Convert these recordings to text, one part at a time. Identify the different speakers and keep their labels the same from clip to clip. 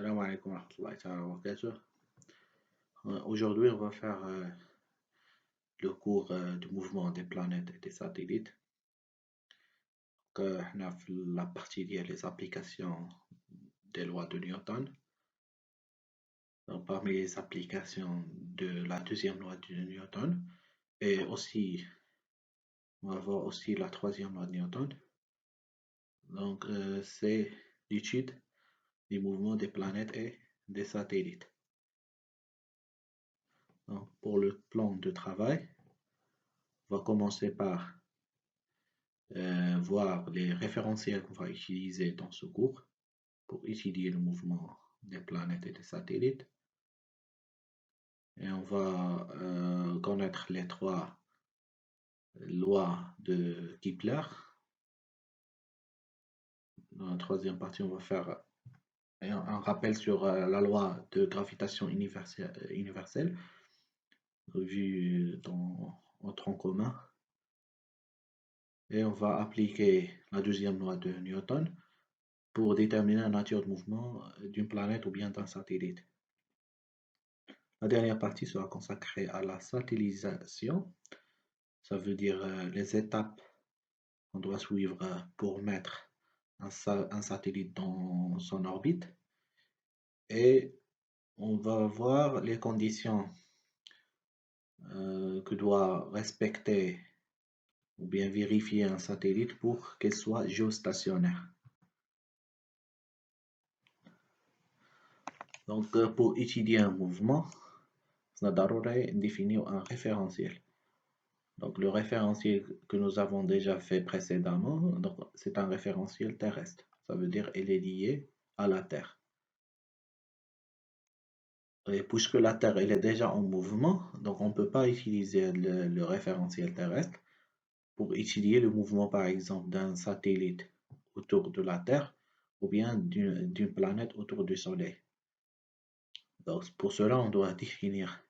Speaker 1: Salam alaikum wa rahmatullahi ta'ala wa barakatuh. Aujourd'hui, on va faire le cours du mouvement des planètes et des satellites. On a la partie liée les applications des lois de Newton. Donc, parmi les applications de la deuxième loi de Newton, et aussi, on va voir aussi la troisième loi de Newton. Donc, c'est l'étude du mouvement des planètes et des satellites. Donc, pour le plan de travail, on va commencer par voir les référentiels qu'on va utiliser dans ce cours pour étudier le mouvement des planètes et des satellites. Et on va connaître les trois lois de Kepler. Dans la troisième partie, on va faire un rappel sur la loi de gravitation universelle vue en tronc commun. Et on va appliquer la deuxième loi de Newton pour déterminer la nature de mouvement d'une planète ou bien d'un satellite. La dernière partie sera consacrée à la satellisation. Ça veut dire les étapes qu'on doit suivre pour mettre un satellite dans son orbite. Et on va voir les conditions que doit respecter ou bien vérifier un satellite pour qu'il soit géostationnaire. Donc, pour étudier un mouvement, on a définir un référentiel. Donc, le référentiel que nous avons déjà fait précédemment, c'est un référentiel terrestre. Ça veut dire qu'il est lié à la Terre. Et puisque la Terre elle est déjà en mouvement, donc on ne peut pas utiliser le référentiel terrestre pour étudier le mouvement, par exemple, d'un satellite autour de la Terre ou bien d'une planète autour du Soleil. Donc, pour cela, on doit définir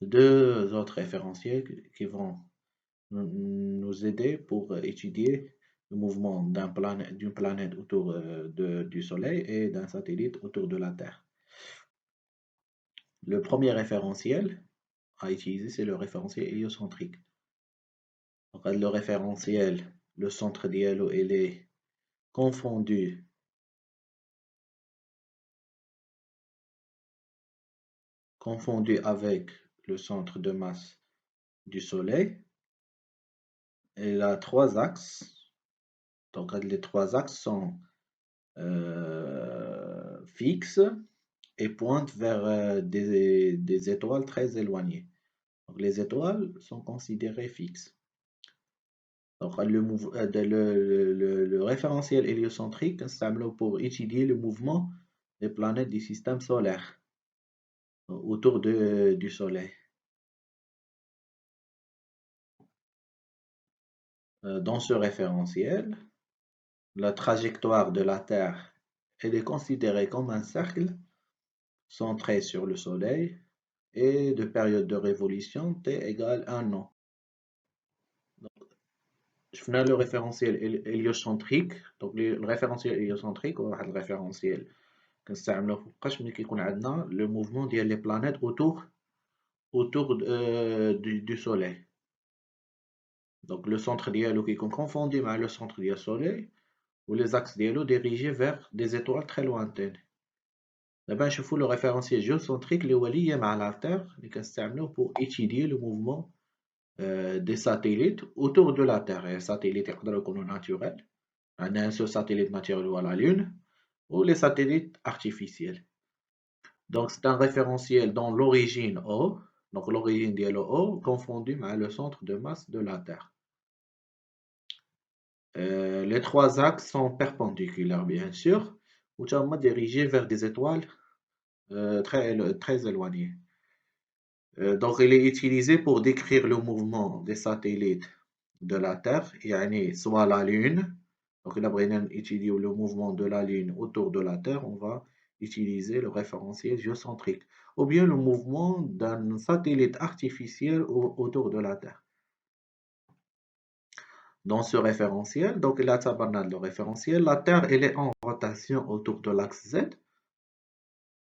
Speaker 1: deux autres référentiels qui vont nous aider pour étudier le mouvement d'une planète autour du Soleil et d'un satellite autour de la Terre. Le premier référentiel à utiliser, c'est le référentiel héliocentrique. Donc, le référentiel, le centre d'hélium, il est confondu avec le centre de masse du Soleil. Et il a trois axes. Donc, les trois axes sont fixes et pointent vers des étoiles très éloignées. Donc, les étoiles sont considérées fixes. Donc, le référentiel héliocentrique s'améliore pour étudier le mouvement des planètes du système solaire autour du Soleil. Dans ce référentiel, la trajectoire de la Terre elle est considérée comme un cercle centré sur le Soleil et de période de révolution t égale 1 an. شفنا le référentiel héliocentrique. Donc le référentiel héliocentrique هو واحد الريفرنسيال كنستعملوه فوقاش ملي كيكون عندنا le mouvement ديال les planètes autour du Soleil. Donc le centre ديالو كيكون confondu مع le centre ديال Soleil ou les axes ديالو dirigés vers des étoiles très lointaines. دابا نشوفوا le référentiel géocentrique اللي هو ليا مع la Terre اللي كنستعملوه pour étudier le mouvement des satellites autour de la Terre. Les satellites يقدروا يكونوا naturels. Un seul satellite naturel ou à la Lune, ou les satellites artificiels. Donc, c'est un référentiel dans l'origine O, donc l'origine de O, confondu avec le centre de masse de la Terre. Les trois axes sont perpendiculaires, bien sûr, ou dirigés vers des étoiles très éloignées. Donc, il est utilisé pour décrire le mouvement des satellites de la Terre, soit la Lune. Donc, il a étudier le mouvement de la Lune autour de la Terre, on va utiliser le référentiel géocentrique, ou bien le mouvement d'un satellite artificiel autour de la Terre. Dans ce référentiel, donc il a le référentiel, la Terre elle est en rotation autour de l'axe Z.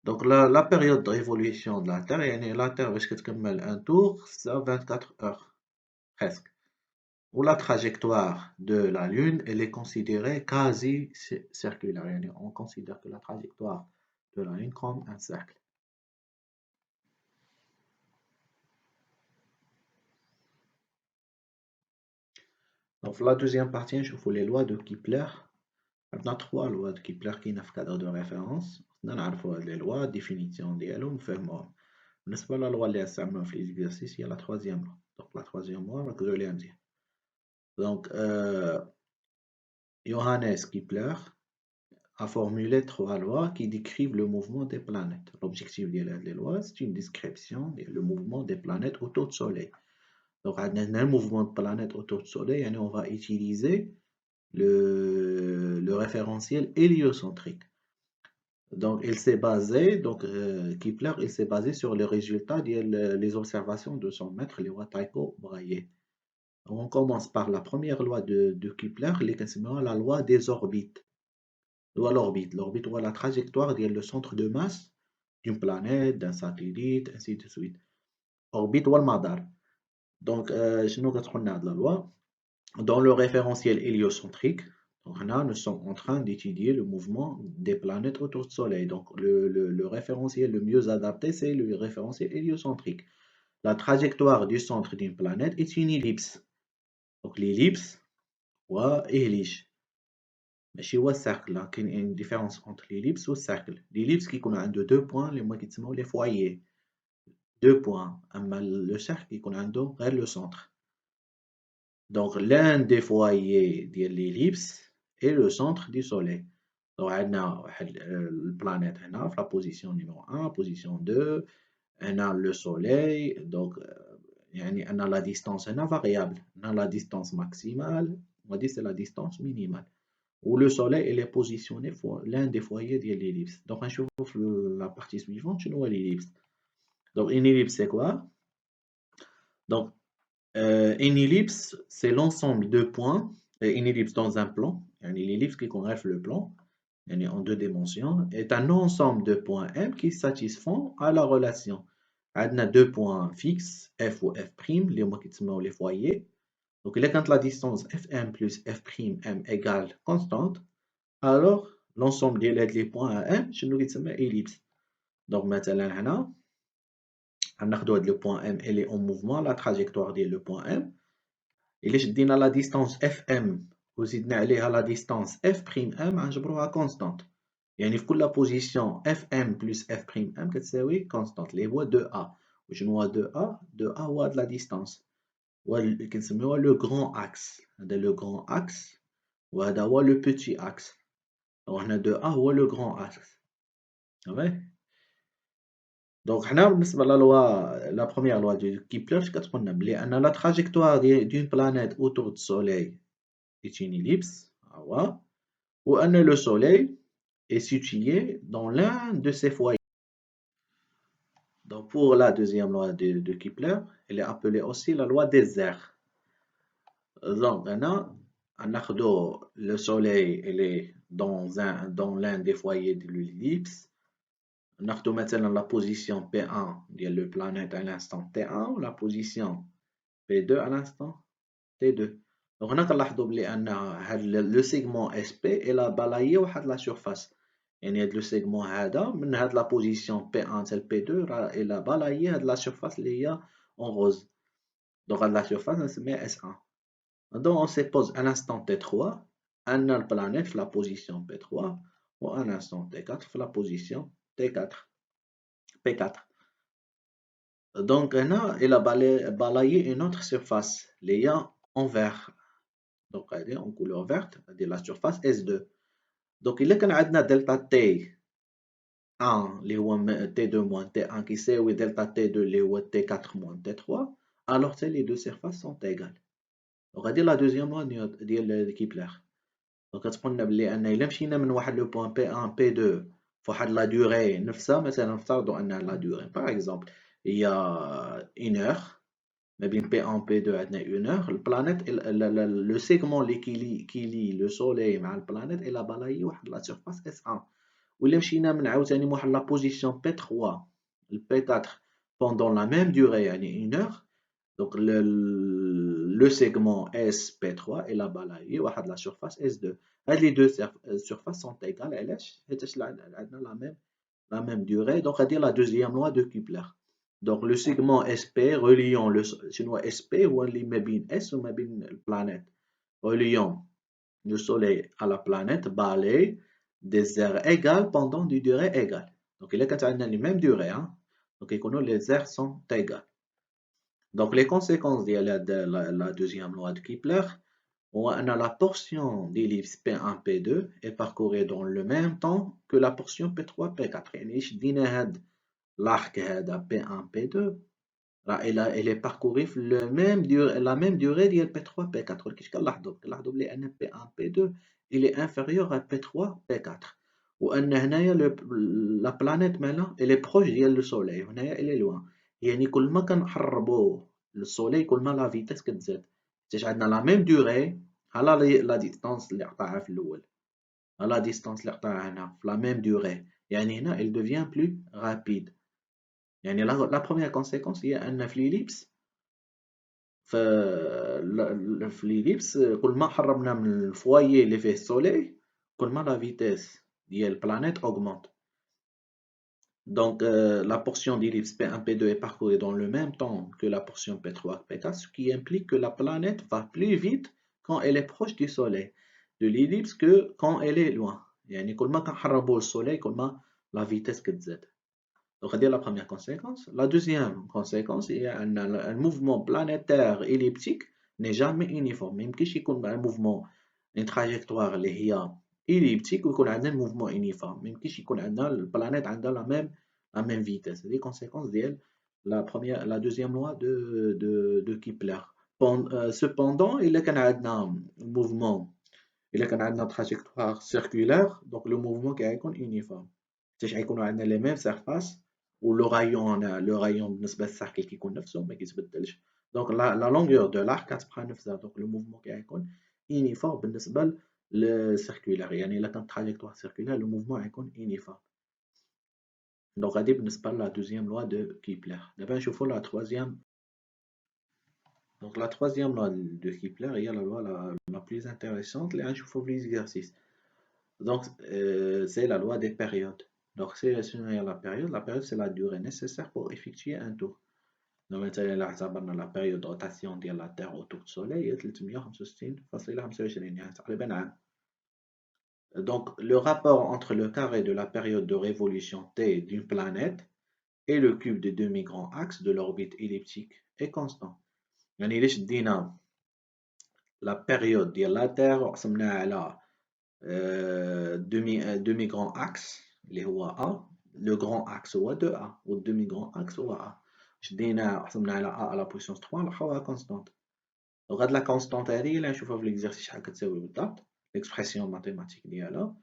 Speaker 1: Donc la période de révolution de la Terre, يعني la Terre باش كتكمل un tour, ça 24 heures, presque. Ou la trajectoire de la Lune, elle est considérée quasi circulaire. يعني on considère que la trajectoire de la Lune comme un cercle. Donc la deuxième partie, je vous les lois de Kepler. On a trois lois de Kepler qui ont un cadre de référence. On a les lois, définition ديالهم نفهموهم. بالنسبة للوا اللي نستعملوها في l'exercice, il y a la troisième loi. Donc la troisième loi, ركزوا عليها مزيان. Donc Johannes Kepler a formulé trois lois qui décrivent le mouvement des planètes. L'objectif des lois, c'est une description du mouvement des planètes autour du Soleil. Donc, un mouvement de planètes autour du Soleil, on va utiliser le référentiel héliocentrique. Donc, il s'est basé, Kepler, il s'est basé sur les résultats des observations de son maître, les lois Tycho-Brahe. On commence par la première loi de Kepler, la loi des orbites. L'orbite. L'orbite ou la trajectoire le centre de masse d'une planète, d'un satellite, ainsi de suite. Orbite ou le madar. Donc, je nous retrouve la loi. Dans le référentiel héliocentrique, nous sommes en train d'étudier le mouvement des planètes autour du Soleil. Donc, le référentiel le mieux adapté, c'est le référentiel héliocentrique. La trajectoire du centre d'une planète est une ellipse. Donc, l'ellipse, ou ellipse. ماشي هو السيركل كاين une différence entre l'ellipse والcercle. L'ellipse كيكون عنده deux points اللي هما كيتسموا les foyers. Deux points. اما le cercle كيكون عنده غير le centre. Donc l'un des foyers de l'ellipse est le centre du soleil. Donc عندنا واحد البلانيت هنا في la position numéro 1, position 2, on a le soleil. Donc يعني on a la distance هنا variable. On a la distance maximale, on va dire c'est la distance minimale. Où le soleil il est positionné l'un des foyers de l'ellipse. Donc, on trouve la partie suivante, c'est l'ellipse. Donc, une ellipse, c'est quoi? Donc, une ellipse, c'est l'ensemble de points, une ellipse dans un plan, une ellipse qui connaît le plan, en deux dimensions, est un ensemble de points M qui satisfont à la relation. On a deux points fixes, F ou F', les foyers. Donc, quand la distance Fm plus F'M égale constante, alors l'ensemble des points à M, شنو كيتسمى ellipse. Donc مثلا هنا غناخدو هاد le point M, elle est en mouvement, la trajectoire ديال le point M. إلا شدينا la distance Fm وزدنا عليها la distance F'M غنجبروها constante. يعني في كل position Fm plus F'M كتساوي constante اللي هو 2A. وشنو هو 2A؟ 2A هو هاد la distance. كنسميوها le grand axe. هذا le grand axe وهذا هو le petit axe. Donc, on a 2A هو le grand axe. Donc, la première loi de Kepler, c'est la trajectoire d'une planète autour du Soleil est une ellipse. Où le Soleil est situé dans l'un de ses foyers. Donc, pour la deuxième loi de Kepler, elle est appelée aussi la loi des airs. Donc, le Soleil il est dans l'un des foyers de l'ellipse. ناخدو مثلا la position P1 ديال le planète à l'instant T1 و la position P2 à l'instant T2. Donc هنا كنلاحظوا بلي ان هاد لو سيغمون اس بي الى بالايي واحد لا سيرفاس. يعني هاد لو سيغمون هذا من هاد لا بوزيسيون P1 حتى P2 راه الى بالايي هاد لا سيرفاس اللي هي اون روز. دونك هاد لا سيرفاس نسميها S1. Donc on suppose à l'instant T3 ان البلانيت في لا بوزيسيون P3 و à l'instant T4 في لا بوزيسيون T4. P4. Donc, il a balayé une autre surface, les en vert. Donc, en couleur verte, la surface S2. Donc, il y a delta T1, T2 moins T1 qui c'est oui delta T2, T4 moins T3. Alors, les deux surfaces sont égales. Donc, c'est la deuxième loi de Kepler. Donc, on a dit que le point P1, P2, il faut la durée, la durée. Par exemple, il y a une heure, mais bien P1, P2, une heure. La planète, le segment qui lie le Soleil à la planète, il a balayé la surface S1. وإلا مشينا من عاوتاني واحد لا بوزيسيون P3 ل P4 pendant la même durée يعني 1 heure. Donc le segment SP3 est balayé واحد la surface S2. هاد les deux surfaces sont égales علاش حيتاش عندنا la même durée. Donc هادي la deuxième loi de Kepler. Donc le segment SP reliant شنو SP هو اللي ما بين S وما بين البلانيت reliant le soleil à la planète balaye des aires égales pendant des durées égales. Donc il y a les mêmes durées, hein? Donc les aires sont égales. Donc les conséquences de la deuxième loi de Kepler, on a la portion d'ellipse P1, P2 est parcourue dans le même temps que la portion P3, P4. يعني شدينا l'arc P1, P2 elle est parcourue la même durée de P3, P4. كيفاش كنلاحظوا بلي ان P1, P2 il est inférieur à P3, P4. وان هنايا la planète مالها elle est proche ديال le soleil وهنايا elle est loin. يعني كل ما كنقربوا للسولي كل ما لا فيتاس كتزاد حيت عندنا لا ميم ديغي على لا ديستانس اللي قطعها في الاول على لا ديستانس اللي قطعها هنا في لا ميم ديغي يعني هنا il devient plus rapide. يعني لا بروميير كونسيكونس هي ان في ليليبس في ليليبس كل ما قربنا من الفوايي اللي فيه السولي كل ما لا فيتاس ديال البلانيت اوغمونت. Donc, la portion d'ellipse P1, P2 est parcourue dans le même temps que la portion P3, P4, ce qui implique que la planète va plus vite quand elle est proche du Soleil de l'ellipse que quand elle est loin. يعني كل ما كنقربوا للسولي كل ما la vitesse كتزاد. Donc, c'est la première conséquence. La deuxième conséquence est un mouvement planétaire elliptique n'est jamais uniforme. Même كيش يكون un mouvement une trajectoire اللي هي elliptique ويكون عندنا mouvement uniforme. Même كيش يكون عندنا البلانيت عندها la même vitesse. C'est les conséquences ديال la deuxième loi de Kepler. Cependant, il كان عندنا mouvement إلا كان عندنا trajectoire circulaire, donc le mouvement كيكون uniforme. حيتاش غيكونوا عندنا les mêmes surfaces ولو رايون بالنسبة للسيركل كيكون نفسه ما كيتبدلش. دونك لا لونغور دو لارك كتبقى نفسها. دونك لو موفمون كيكون يونيفورم بالنسبة للسيركولار. يعني إلا كانت تراجيكتوار سيركولار لو موفمون غيكون يونيفورم. دونك هادي بالنسبة لا دوزيام لوا دو كيبلر. دابا نشوفو لا تروازيام. دونك لا تروازيام لوا دو كيبلر هي لا لوا لا بلوز انتيريسونت اللي غنشوفو في ليزيرسيس. دونك سي لا لوا دي بيريود. Donc, c'est la période. La période, c'est la durée nécessaire pour effectuer un tour. Donc, مثلا la période de rotation de la Terre autour du Soleil est 365,25 يعني تقريبا عام. Donc, le rapport entre le carré de la période de révolution T d'une planète et le cube des demi-grands axes de l'orbite elliptique est constant. يعني إلا شدينا la période ديال la Terre وقسمناها على demi-grand axe اللي هو A. Le grand axe هو 2A و demi grand axe هو A. شدينا قسمنا على A à la puissance 3 نلقاوها constante. دونك هاد لا constante هادي اللي غنشوفها في ليكزارسيس شحال كتساوي بالضبط ليكسبرسيون ماتيماتيك ديالها.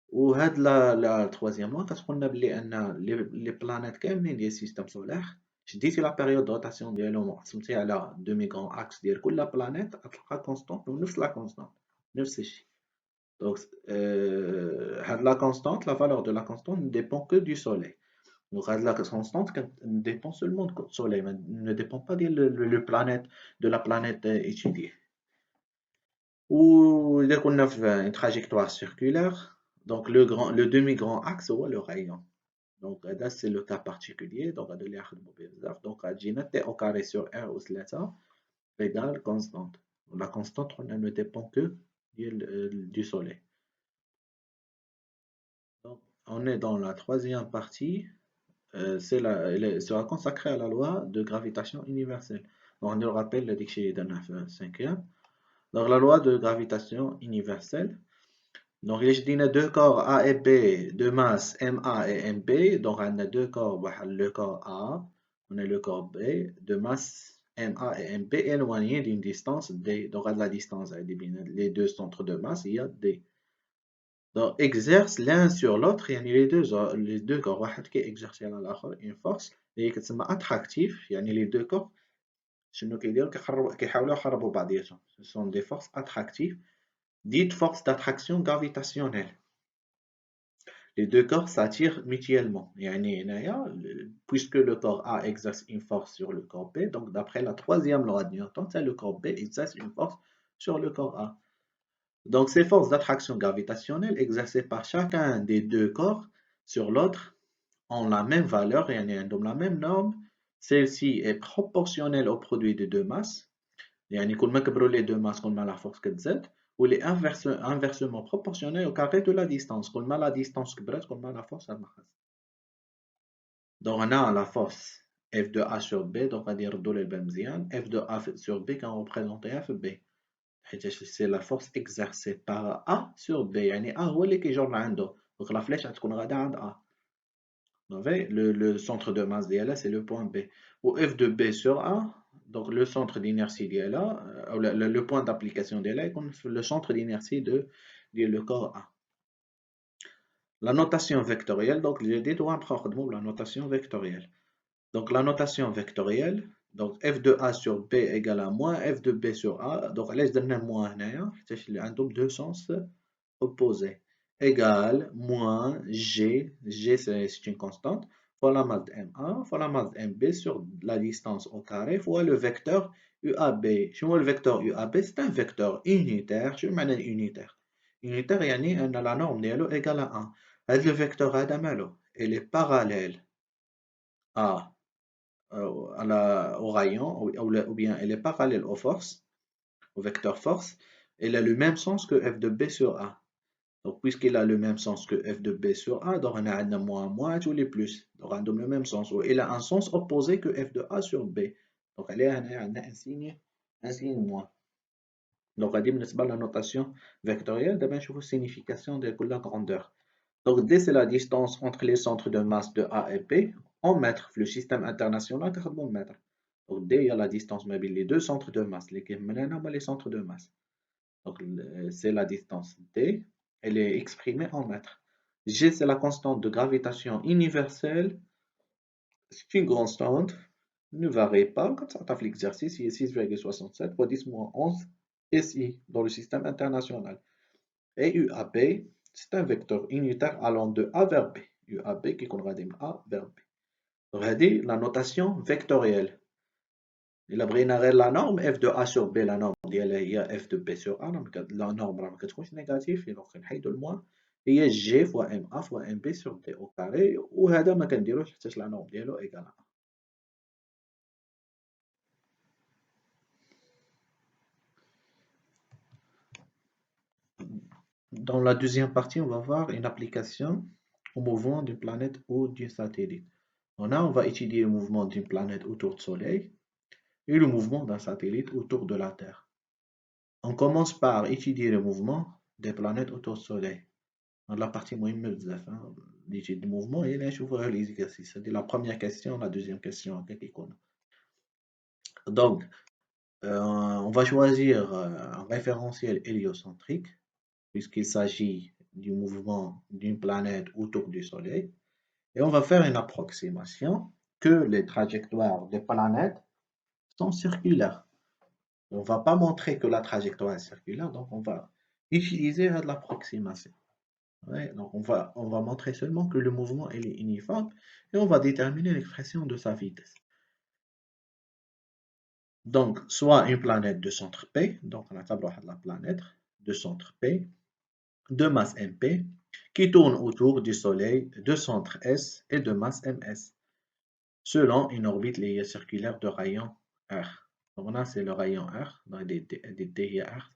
Speaker 1: وهاد لا تروازيام لوا كتقولنا بلي ان لي بلانيت كاملين ديال السيستم سولار شديتي لا بيريود دو روتاسيون ديالهم وقسمتيها على دومي غران اكس ديال كل بلانيت غتلقى كونستونت ونفس لا كونستونت نفس الشيء. Donc, la constante, la valeur de la constante ne dépend que du soleil. Donc, la constante dépend seulement du soleil, mais ne dépend pas de la planète étudiée. Ou il y a une trajectoire circulaire, donc le demi-grand axe ou le rayon. Donc, c'est le cas particulier. Donc, T au carré sur R ou θ égale constante. La constante ne dépend que du soleil. Donc, on est dans la troisième partie, elle sera consacrée à la loi de gravitation universelle. Donc, on le rappelle, le dictionnaire d'un cinquième. Donc, la loi de gravitation universelle. Donc, il y a deux corps A et B de masse MA et MB. Donc, on a deux corps, le corps A, on a le corps B de masse MA et MB éloignés d'une distance D. Donc, à la distance, les deux centres de masse, il y a D. Donc, exercent l'un sur l'autre, يعني les deux corps واحد كيexercer على الآخر une force اللي كتسمى attractif. يعني les deux corps شنو كيديروا كيحاولوا يقربوا بعضياتهم. Ce sont des forces attractives dites forces d'attraction gravitationnelle. Les deux corps s'attirent mutuellement. Puisque le corps A exerce une force sur le corps B, donc d'après la troisième loi de Newton, c'est le corps B exerce une force sur le corps A. Donc ces forces d'attraction gravitationnelle exercées par chacun des deux corps sur l'autre ont la même valeur, donc la même norme. Celle-ci est proportionnelle au produit des deux masses. كل ما كبروا les deux masses, كل ما la force كتزاد. Ou elle est inversement proportionnelle au carré de la distance. كل ما la distance كبرت, كل ما la force نقصت. Donc on a la force F de A sur B, donc on va dire F de A sur B quand on représente F B. C'est la force exercée par A sur B. يعني A هو اللي كيجر عنده. Donc la flèche غتكون غادا عند A. Le centre de masse d'ILA, c'est le point B. Ou F de B sur A, donc le centre d'inertie d'ILA, le point d'application d'ILA est le centre d'inertie de le corps A. La notation vectorielle, donc j'ai dit, on va la notation vectorielle. Donc la notation vectorielle, donc F de A sur B égale à moins F de B sur A, donc laisse donner moins, c'est un double deux sens opposés. Égale moins G, G c'est une constante, fois la masse de MA, fois la masse de MB sur la distance au carré, fois le vecteur UAB. Le vecteur UAB, c'est un vecteur unitaire. Je vais unitaire. Unitaire, la norme est égale à 1. Le vecteur il est parallèle au rayon, ou bien elle est parallèle aux forces, au vecteur force. Elle a le même sens que F de B sur A. Donc, puisqu'il a le même sens que F de B sur A, donc on a moins tous les plus. Donc, on a le même sens. Il a un sens opposé que F de A sur B. Donc, elle a un signe moins. Donc, on dit la notation vectorielle, d'abord, je vous signification de la grandeur. Donc, D, c'est la distance entre les centres de masse de A et B en mètres. Le système international, c'est en mètres. Donc, D, il y a la distance mobile, les deux centres de masse. Les centres de masse. Donc, c'est la distance D. Elle est exprimée en mètres. G, c'est la constante de gravitation universelle. C'est une constante. Ne varie pas. Quand ça tape l'exercice, il est 6,67 fois 10 moins 11 SI dans le système international. Et UAB, c'est un vecteur unitaire allant de A vers B. UAB qui conjugue A vers B. Donc, la notation vectorielle. Il a pris la norme F de A sur B, la norme il y a F de B sur A, la norme ما كتكونش négative, donc نحيدو الموان, هي G fois MA fois MB sur D au carré, وهذا ما كنديروش حتى la norme ديالو égale à 1. Dans la deuxième partie, on va voir une application au mouvement d'une planète ou d'un satellite. On va étudier le mouvement d'une planète autour du Soleil et le mouvement d'un satellite autour de la Terre. On commence par étudier le mouvement des planètes autour du Soleil. La partie مهمة بزاف l'étude du mouvement et là نشوفوا les exercices. C'est la première question, la deuxième question donc on va choisir un référentiel héliocentrique puisqu'il s'agit du mouvement d'une planète autour du Soleil et on va faire une approximation que les trajectoires des planètes sont circulaires. On ne va pas montrer que la trajectoire est circulaire, donc on va utiliser l'approximation. Ouais, donc on va montrer seulement que le mouvement est uniforme et on va déterminer l'expression de sa vitesse. Donc, soit une planète de centre P, donc on a la planète de centre P, de masse MP, qui tourne autour du Soleil de centre S et de masse MS, selon une orbite circulaire de rayon R. Donc là, c'est le rayon R, dans des DIR,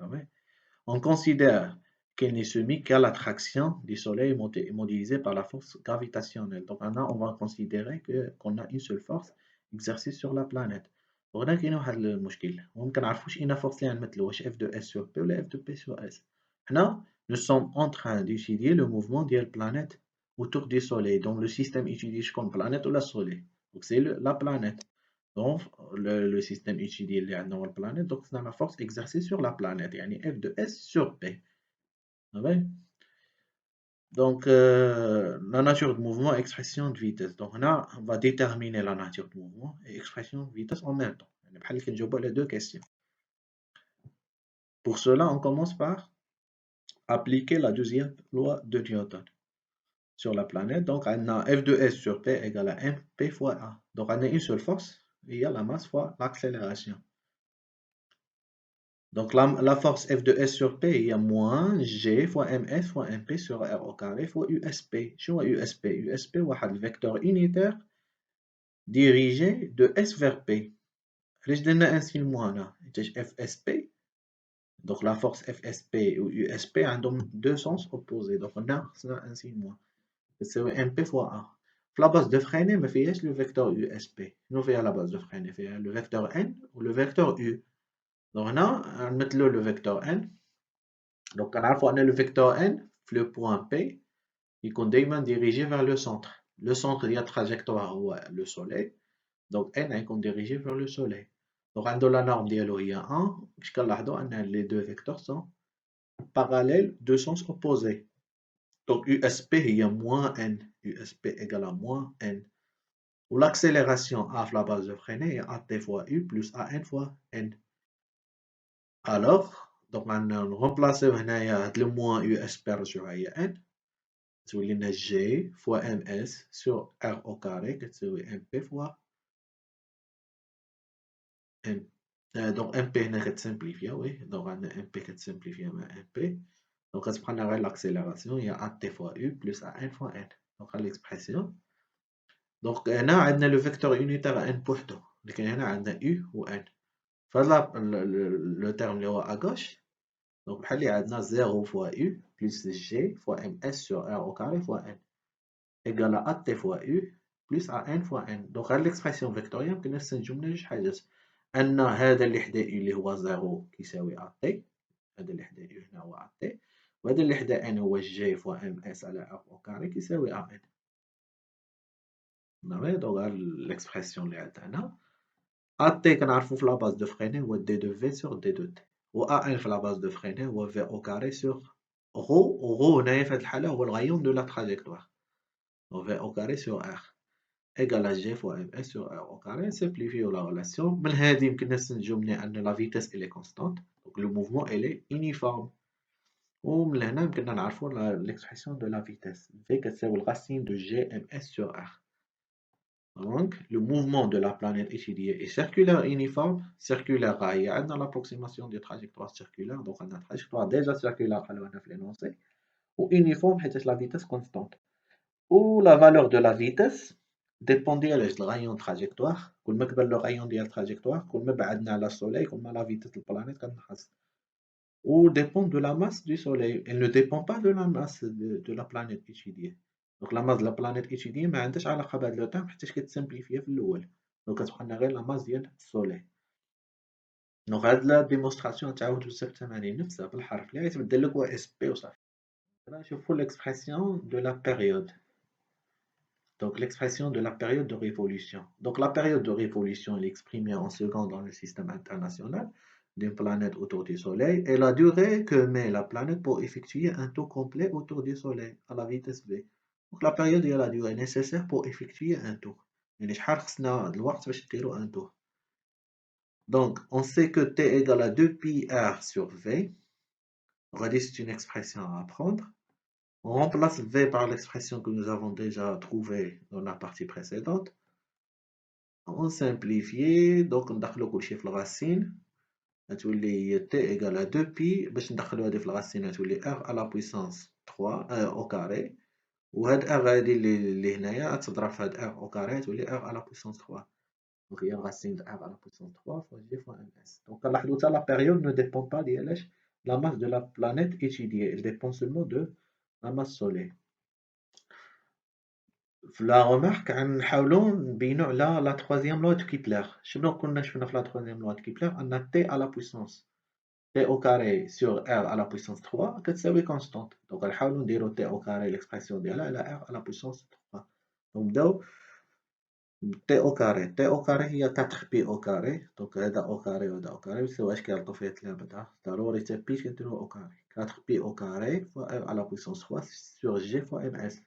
Speaker 1: on considère qu'elle n'est soumise qu'à l'attraction du Soleil modélisée par la force gravitationnelle. Donc maintenant, on va considérer qu'on a une seule force exercée sur la planète. وهنا كاين واحد المشكل ما كنعرفوش اين force اللي غنمثلو واش F de S sur P ولا F de P sur S. حنا nous sommes en train d'étudier le mouvement ديال planète autour du Soleil. Donc le système étudie شكون planète ou la Soleil. Donc c'est la planète. Donc, le système étudié la planète, donc c'est la force exercée sur la planète, yani F de S sur P. Donc, la nature de mouvement, expression de vitesse. Donc, là, on va déterminer la nature de mouvement et expression de vitesse en même temps. Je vais les deux questions. Pour cela, on commence par appliquer la deuxième loi de Newton. sur la planète. Donc, on a F de S sur P égale à MP fois A. Donc, on a une seule force, il y a la masse fois l'accélération. Donc, la force F de S sur P, il y a moins G fois MS fois MP sur R au carré fois USP. شنو هو USP? USP واحد الفecteur unitaire dirigé de S vers P. علاش درنا un signe moins هنا؟ حيتاش FSP. Donc, la force FSP ou USP عندهم deux sens opposés. Donc, on a un signe moins. C'est MP fois A. La base de Freinet, mais fait le vecteur USP. Nous faisons la base de Freinet, fait le vecteur N ou le vecteur U. Donc, on met le vecteur N. Donc, on a le vecteur N, le point P, il est dirigé vers le centre. Le centre de la trajectoire ou le soleil. Donc, N est dirigé vers le soleil. Donc, on a la norme il y a 1, jusqu'à là, les deux vecteurs sont parallèles de sens opposés. Donc, USP, il y a moins N. USP égale à moins N. Ou l'accélération à la base de Freinet est AT fois U plus AN fois N. Alors, donc on remplace le moins USP sur N. C'est G fois MS sur R au carré, qui est MP fois N. Donc MP est simplifié, oui. Donc on a MP qui est simplifié à MP. Donc on prend l'accélération, il y a AT fois U plus AN fois N. Donc à l'expression. Donc on a le vecteur unitaire N pour tout. Donc on a U ou N. فهذا le terme اللي هو à gauche. Donc بحال اللي عندنا 0 fois U plus G fois MS sur R au carré fois N égale à AT fois U plus AN fois N. Donc هاد l'expression vectorielle يمكن نستنتجو منها جوج حاجات. أن هذا اللي حدا U اللي هو 0 كيساوي AT. هذا اللي حدا U هنا هو AT. وهذا اللي حدا N هو G fois MS على R au carré كيساوي AN. دونك هاد l'expression اللي عندنا. AT كنعرفو في لا باز دو فريني هو D de V sur D de T. و AN في لا باز دو فريني هو V au carré sur rho. rho هنايا في هاد الحالة هو الغيون دو لا تراجيكتوار. V au carré sur R égal à G fois MS sur R au carré. نسامبليفيو لا غولاسيون. من هادي يمكن نستنتجو منها أن لا فيتاس إلي كونستانت. دونك لو موفمون إلي يونيفورم. ومن هنا يمكننا نعرفو l'expression de la vitesse. V كتساوي الغاسين دو G MS sur R. Donc, le mouvement de la planète étudiée est circulaire uniforme. Circulaire, il y a l'approximation des trajectoires circulaires. Donc, on a une trajectoire déjà circulaire à l'énoncé. Ou uniforme, c'est la vitesse constante. Ou la valeur de la vitesse dépend du rayon de trajectoire. Quand le rayon de la trajectoire, quand on est le soleil, quand la vitesse de la planète, ou dépend de la masse du soleil. Elle ne dépend pas de la masse de la planète étudiée. Donc la masse de la planète étudiée ما عندهاش علاقة بهاد لو تيرم حيتاش كتسامبليفيا في الأول. دونك كتبقى لنا غير لا ماس ديال السوليل. دونك هاد لا ديمونستراسيون تعاود بزاف التمارين نفسها بالحرف اللي غيتبدل لك هو اس بي وصافي. دابا نشوفو l'expression de la période. Donc l'expression de la période de révolution. Donc la période de révolution elle est exprimée en secondes dans le système international d'une planète autour du Soleil et la durée que met la planète pour effectuer un tour complet autour du Soleil à la vitesse v. Donc la période est la durée nécessaire pour effectuer un tour. يعني شحال خصنا الوقت باش نديرو un tour. Donc on sait que t égale à 2 pi r sur v. Regardez, c'est une expression à apprendre. On remplace v par l'expression que nous avons déjà trouvée dans la partie précédente. On simplifie, donc on ندخلو كلشي في الغاسين. غتولي t égale à 2 pi باش ندخلو هادي في الغاسين غتولي r à la puissance 3 au carré. وهاد r هادي اللي هنايا غتضرب في هاد r au carré غتولي r à la puissance 3. Donc هي الغاسين د r à la puissance 3 fois g fois ms. Donc كنلاحظو حتى la période ne dépend pas ديال la masse de la planète étudiée. Elle dépend seulement de la masse solaire. في لا رومارك غنحاولو نبينو على لا تخوازيام لوا دو كيبلر. شنو كنا شفنا في لا تخوازيام لوا دو كيبلر؟ ان تي على بويسونس تي او كاري سور ار على بويسونس 3 كتساوي كونستانت. دونك غنحاولو نديرو تي او كاري ليكسبرسيون ديالها على ار على بويسونس 3. ونبداو تي او كاري. تي او كاري هي 4 بي او كاري. دونك هذا او كاري وهذا او كاري يساوي اش كيعطو فيه تلابدا. ضروري حتى بي كنديرو او كاري. 4 بي او كاري فوا ار على بويسونس 3 سور جي فوا ام اس.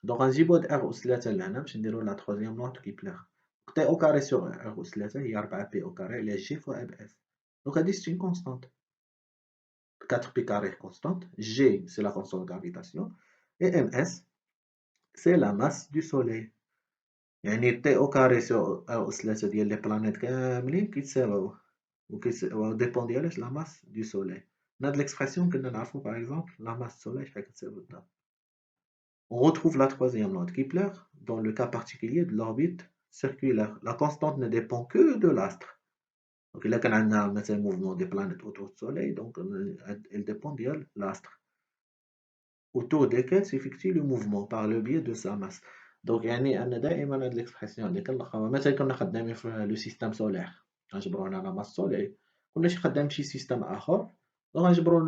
Speaker 1: دونك غنجيبو هاد ار أس 3 لهنا باش نديرو لا تخوازيام لوا دو كيبلر. تي او كاري سور ار أس 3 هي 4 بي او كاري على جي فوا ام اس. دونك هادي سي اون كونستانت. 4 بي كاري كونستانت. جي سي لا كونستانت de gravitation. Et ms c'est la masse du Soleil. يعني T au carré sur R أس 3 ديال les planètes كاملين كيتساويو ديبون ديالاش la masse du Soleil. هاد l'expression كنا نعرفو par exemple la masse du Soleil شحال كتساوي بالضبط. On retrouve la troisième loi de Kepler dans le cas particulier de l'orbite circulaire. La constante ne dépend que de l'astre. Donc, il y a un mouvement des planètes autour du Soleil, donc elle dépend de l'astre, autour desquels s'effectue le mouvement par le biais de sa masse. Donc, يعني أن دائما هذه l'expression اللي كنلقاوها مثلا كنا خدامين في لو سيستم سولير غنجبرو هنا لا ماس سوليي كنا شي خدام شي سيستم آخر غنجبرو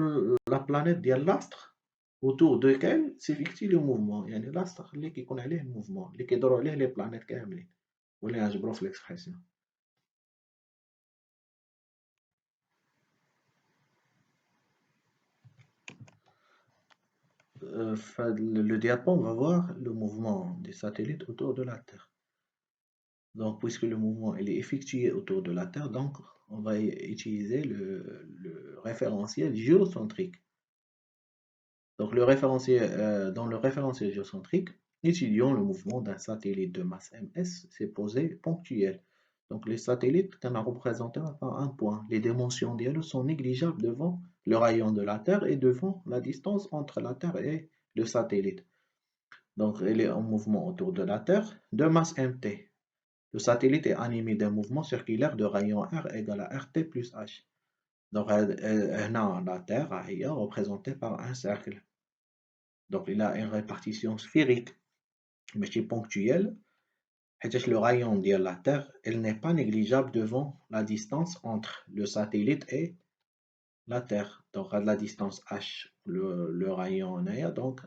Speaker 1: لا بلانيت ديال لاستر autour duquel s'effectue le mouvement يعني لاستر اللي كيكون عليه الموفمون اللي كيدورو عليه لي بلانيت كاملين واللي غنجبرو في l'expression. Le diapo, on va voir le mouvement des satellites autour de la Terre. Donc, puisque le mouvement il est effectué autour de la Terre, donc on va utiliser le référentiel géocentrique. Donc, dans le référentiel géocentrique, étudions le mouvement d'un satellite de masse ms, c'est posé ponctuel. Donc, les satellites qu'on a représentés par un point. Les dimensions d'elles sont négligeables devant le rayon de la Terre et devant la distance entre la Terre et le satellite. Donc, il est en mouvement autour de la Terre de masse mt. Le satellite est animé d'un mouvement circulaire de rayon r égale à rt plus h. Donc, la Terre est représentée par un cercle. Donc, il a une répartition sphérique, mais qui est ponctuelle. Le rayon de la Terre n'est pas négligeable devant la distance entre le satellite et la Terre. Donc, à la distance h, le rayon donc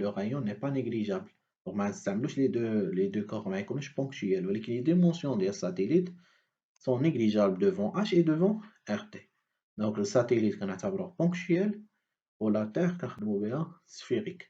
Speaker 1: le rayon n'est pas négligeable. Donc, les deux corps ponctuels. Les dimensions des satellites sont négligeables devant h et devant rt. Donc, le satellite qu'on a ponctuel ou la Terre sphérique.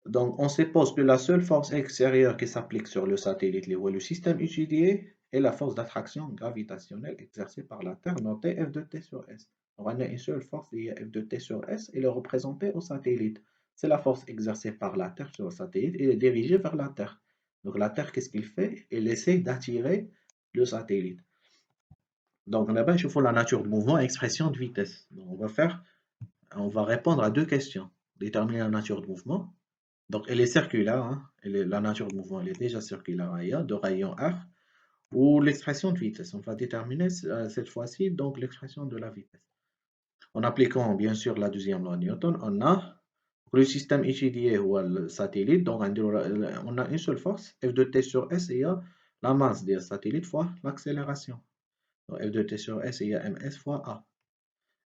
Speaker 1: Donc, on suppose que la seule force extérieure qui s'applique sur le satellite, le système étudié, est la force d'attraction gravitationnelle exercée par la Terre, notée F de T sur S. Donc, on a une seule force, F de T sur S, elle est représentée au satellite. C'est la force exercée par la Terre sur le satellite, et elle est dirigée vers la Terre. Donc, la Terre, qu'est-ce qu'il fait? Elle essaie d'attirer le satellite. Donc, on a je la nature du mouvement et expression de vitesse. Donc, on va répondre à deux questions. Déterminer la nature du mouvement. Donc, elle est circulaire, hein. La nature du mouvement elle est déjà circulaire de rayon R, ou l'expression de vitesse. On va déterminer cette fois-ci donc l'expression de la vitesse. En appliquant bien sûr la deuxième loi de Newton, on a le système étudié ou le satellite, donc on a une seule force, F de T sur S, et la masse des satellites fois l'accélération. F de T sur S, et ms fois A.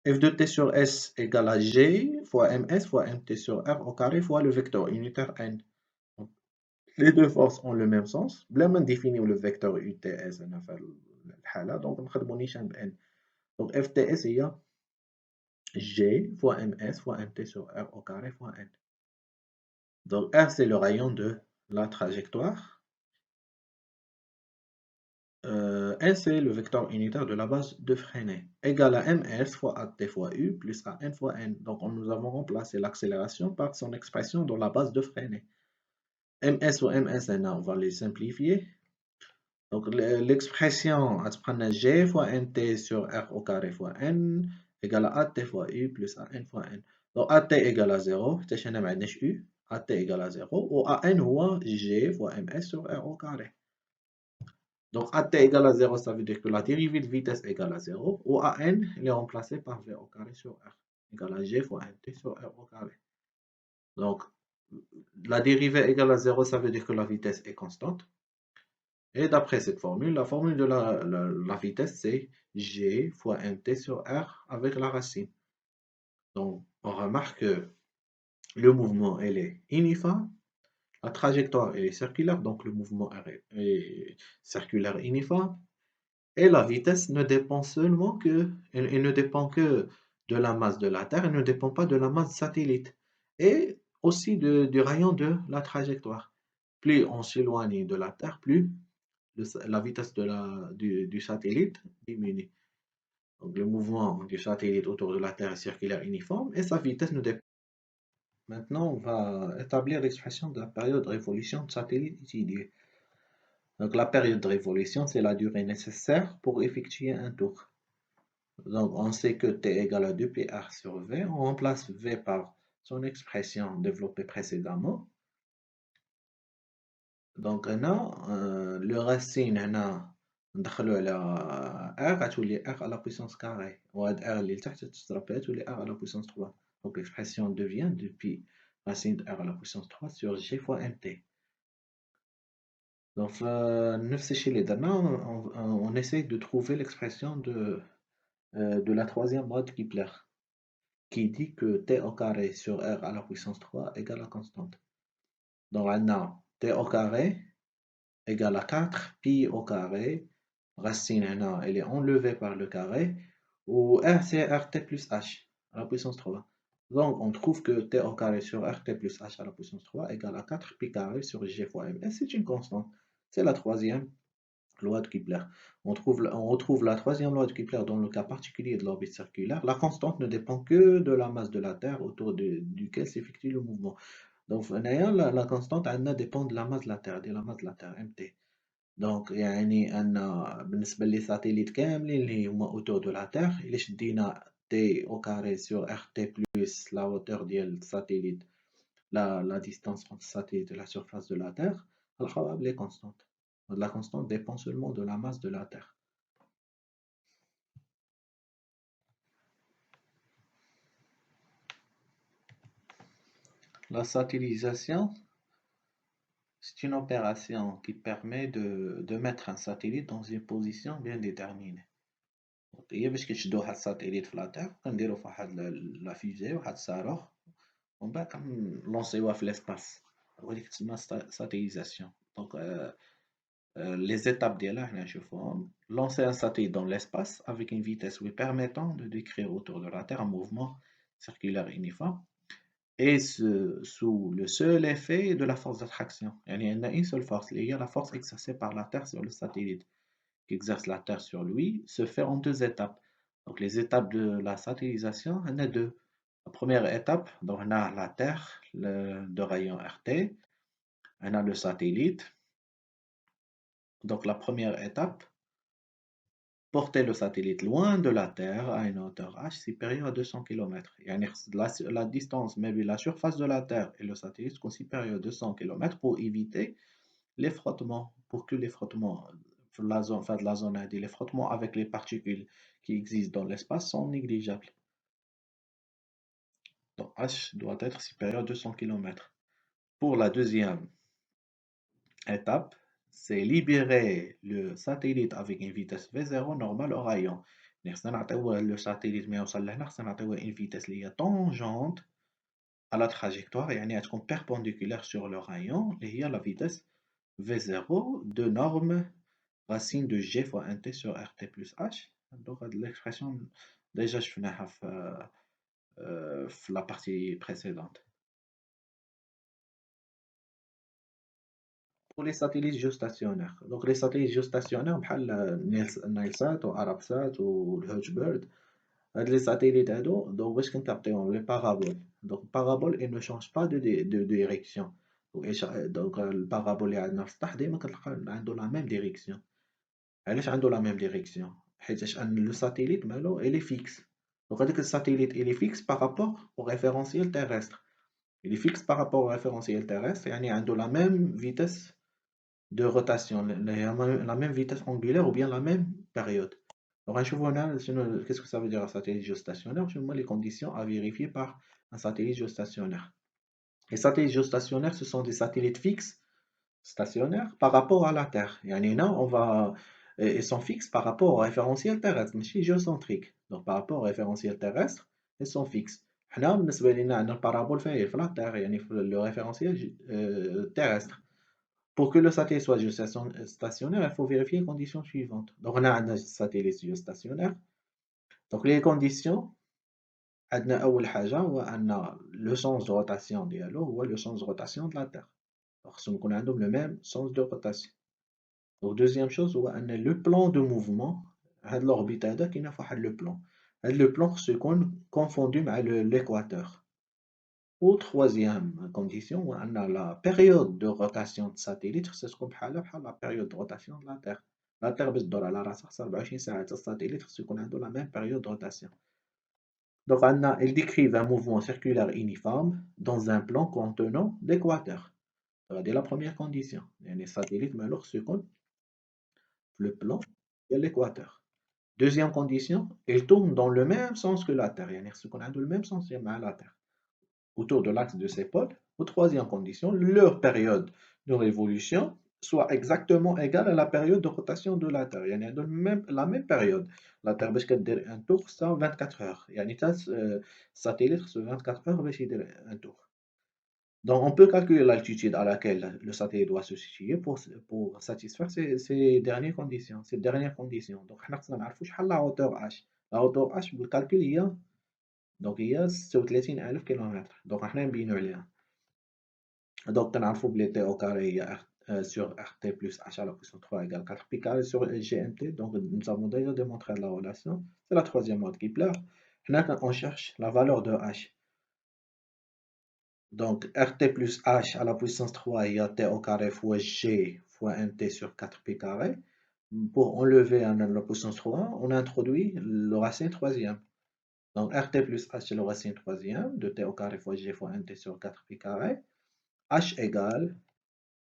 Speaker 1: F de T sur S égale à G fois ms fois mt sur R au carré fois le vecteur unitaire n. Les deux forces ont le même sens. بلا ما définir le vecteur UTS هنا في الحالة donc نخدمو نيشان ب n. Donc FTS هي G fois ms fois mt sur R au carré fois n. Donc R c'est le rayon de la trajectoire. N c'est le vecteur unitaire de la base de freinée. Égal à ms fois at fois u plus an fois n. Donc nous avons remplacé l'accélération par son expression dans la base de freinée. ms ou ms on va les simplifier. Donc, l'expression G fois nt sur R au carré fois n égale à AT fois U plus AN fois n. Donc, AT égale à 0, U, AT égale à 0, ou AN هو G fois ms sur R au carré. Donc, AT égale à 0, ça veut dire que la dérivée de vitesse égale à 0, ou AN il est remplacé par V au carré sur R, égale à G fois nt sur R au carré. Donc, la dérivée égale à 0, ça veut dire que la vitesse est constante. Et d'après cette formule, la formule de la vitesse, c'est G fois mt sur R avec la racine. Donc, on remarque que le mouvement, elle est uniforme, la trajectoire, elle est circulaire, donc le mouvement est circulaire uniforme, et la vitesse ne dépend elle ne dépend que de la masse de la Terre, elle ne dépend pas de la masse du satellite, et aussi du rayon de la trajectoire. Plus on s'éloigne de la Terre, plus la vitesse du satellite diminue. Donc, le mouvement du satellite autour de la Terre est circulaire uniforme et sa vitesse ne dépend Maintenant, on va établir l'expression de la période de révolution de satellite étudié. Donc, la période de révolution, c'est la durée nécessaire pour effectuer un tour. Donc, on sait que T égale à 2πr sur V. On remplace V par son expression développée précédemment. Donc, le racine, ندخلو على R غتولي R à la puissance carrée. وهاد R اللي لتحت تضرب فيها تولي R à la puissance 3. Donc, l'expression devient depuis racine de R à la puissance 3 sur G fois MT. Donc, نفس الشيء اللي درنا, on essaye de trouver l'expression de la troisième loi de Kepler, qui dit que T au carré sur R à la puissance 3 égale à constante. Donc, on a T au carré égale à 4 pi au carré. Racine, elle est enlevée par le carré. Ou R, c'est RT plus H à la puissance 3. Donc, on trouve que T au carré sur RT plus H à la puissance 3 égale à 4 pi carré sur G fois M. Et c'est une constante. C'est la troisième loi de Kepler. On retrouve la troisième loi de Kepler dans le cas particulier de l'orbite circulaire. La constante ne dépend que de la masse de la Terre autour duquel s'effectue le mouvement. Donc, la constante dépend de la masse de la Terre, MT. Donc, يعني أن بالنسبة للساتيليت كاملين اللي هما autour de la Terre, إلا شدينا T au carré sur RT plus la hauteur ديال الساتيليت, la distance entre le satellite et la surface de la Terre, غنلقاوها بلي constante. La constante dépend seulement de la masse de la Terre. La satellisation, c'est une opération qui permet de mettre un satellite dans une position bien déterminée. هي باش كتشدو واحد الساتيليت في لا تير, كنديرو في واحد لا فيزي, واحد الصاروخ, ومن بعد كنلونسيوها في ليسباس, وهاديك تسمى ساتيليزاسيون. دونك les étapes ديالها حنا نشوفوهم. Lancer un satellite dans l'espace avec une vitesse lui permettant de décrire autour de la Terre un mouvement circulaire uniforme, et sous le seul effet de la force d'attraction. يعني il y a une seule force, il y a la force exercée par la Terre sur le satellite, qui exerce la Terre sur lui, se fait en deux étapes. Donc les étapes de la satellisation, il y en a deux. La première étape, donc on a la Terre de rayon RT, on a le satellite. Donc la première étape, porter le satellite loin de la Terre à une hauteur h supérieure à 200 km. La distance, mais la surface de la Terre et le satellite sont supérieures à 200 km pour éviter les frottements, pour que les frottements, la zone, enfin de la zone AD, les frottements avec les particules qui existent dans l'espace sont négligeables. Donc h doit être supérieur à 200 km. Pour la deuxième étape, c'est libérer le satellite avec une vitesse V0 normale au rayon. Le satellite une vitesse tangente à la trajectoire, يعني تكون perpendiculaire sur le rayon, اللي هي la vitesse V0 de norme racine de G fois 1T sur RT plus H. Donc l'expression déjà شفناها في la partie précédente. Pour les satellites géostationnaires. Donc les satellites géostationnaires, بحال Nilesat ou Arabsat ou le Hotbird, les satellites هادو, donc باش كنكابطيوهم les paraboles. Donc parabole, il ne change pas de direction. Donc البارابول اللي عندنا في السطح ديما كتلقى عنده la même direction. علاش عنده la même direction؟ حيتاش ان le satellite مالو il est fixe. Donc هذاك الساتellite il est fixe par rapport au référentiel terrestre. Il est fixe par rapport au référentiel terrestre, يعني عنده la même vitesse de rotation, la même vitesse angulaire ou bien la même période. Donc, qu'est-ce que ça veut dire un satellite géostationnaire? Les conditions à vérifier par un satellite géostationnaire. Les satellites géostationnaires, ce sont des satellites fixes, stationnaires, par rapport à la Terre. Ils sont fixes par rapport au référentiel terrestre, mais géocentrique. Donc, par rapport au référentiel terrestre, ils sont fixes. حنا بالنسبة لنا عندنا البارابول في la Terre, يعني le référentiel terrestre. Pour que le satellite soit géostationnaire, il faut vérifier les conditions suivantes. Donc, on a un satellite géostationnaire. Donc, les conditions, أول حاجة هو أن le sens de rotation ديالو هو le sens de rotation de la Terre. Donc, خصهم يكون عندهم le même sens de rotation. Donc, deuxième chose هو أن le plan de mouvement, هاد l'orbite هذا كاين في واحد le plan. هاد le plan خصو يكون confondu مع l'équateur. Ou troisième condition, on a la période de rotation de satellite, c'est ce qu'on appelle la période de rotation de la Terre. La Terre بتدور على راسها 24 ساعة, الساتellite خصو يكون عنده la même période de rotation. Donc, ils décrivent un mouvement circulaire uniforme dans un plan contenant l'équateur. C'est la première condition. Les satellites, mais alors, le plan de l'équateur. Deuxième condition, ils tournent dans le même sens que la Terre. Ce qu'on a le même sens que la Terre, autour de l'axe de ces pôles. Ou troisième condition, leur période de révolution soit exactement égale à la période de rotation de la Terre. La même période. La Terre, باش كدير un tour, c'est 24 heures. يعني تا satellite, c'est 24 heures باش يدير un tour. Donc, on peut calculer l'altitude à laquelle le satellite doit se situer pour satisfaire ces dernières conditions. Ces dernières conditions. Donc, on sait la hauteur h. La hauteur h, pour le calcul, donc, il y a 36,000 km. Donc, on a bien vu. Donc, on a le T au carré sur RT plus H à la puissance 3 égale 4 pi carré sur GMT. Donc, nous avons déjà démontré la relation. C'est la troisième mode qui pleure. Maintenant, on cherche la valeur de H. Donc, RT plus H à la puissance 3, il y a T au carré fois G fois MT sur 4 pi carré. Pour enlever la puissance 3, on introduit le racine troisième. Donc, RT plus H, c'est le racine troisième de T au carré fois G fois MT sur 4 pi carré. H égale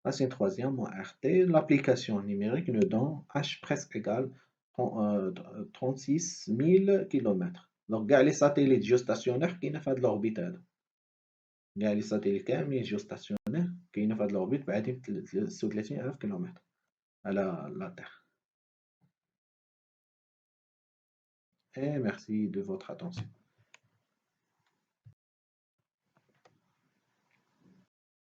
Speaker 1: racine troisième moins RT. L'application numérique nous donne H presque égale 36 000 km. Donc, les satellites géostationnaires qui n'ont pas de l'orbite. Les satellites كاملين géostationnaires كاينين في هاد l'orbite بعيدين 36,000 كيلومتر على la Terre. Et merci de votre attention.